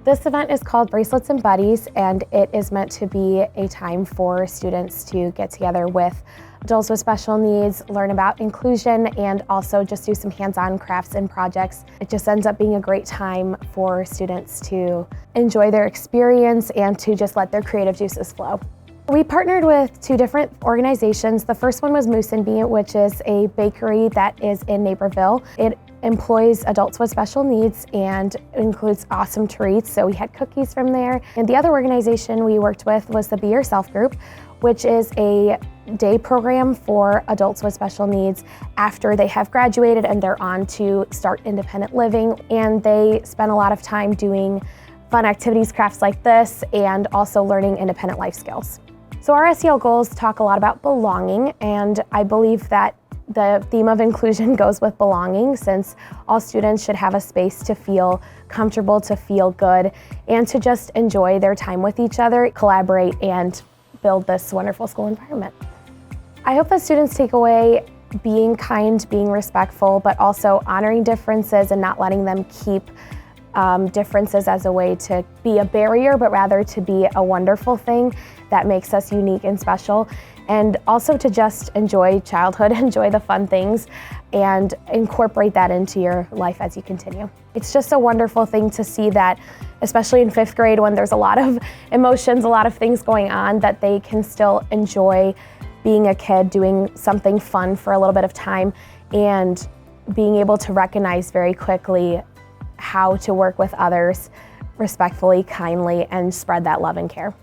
This event is called Bracelets and Buddies, and it is meant to be a time for students to get together with adults with special needs, learn about inclusion, and also just do some hands-on crafts and projects. It just ends up being a great time for students to enjoy their experience and to just let their creative juices flow. We partnered with two different organizations. The first one was Moose and Bee, which is a bakery that is in Naperville. It employs adults with special needs and includes awesome treats, so we had cookies from there. And the other organization we worked with was the Be Yourself group, which is a day program for adults with special needs after they have graduated and they're on to start independent living. And they spend a lot of time doing fun activities, crafts like this, and also learning independent life skills. So our SEL goals talk a lot about belonging, and I believe that the theme of inclusion goes with belonging, since all students should have a space to feel comfortable, to feel good, and to just enjoy their time with each other, collaborate, and build this wonderful school environment. I hope that students take away being kind, being respectful, but also honoring differences and not letting them keep differences as a way to be a barrier, but rather to be a wonderful thing that makes us unique and special. And also to just enjoy childhood, enjoy the fun things, and incorporate that into your life as you continue. It's just a wonderful thing to see that, especially in 5th grade when there's a lot of emotions, a lot of things going on, that they can still enjoy being a kid, doing something fun for a little bit of time, and being able to recognize very quickly how to work with others respectfully, kindly, and spread that love and care.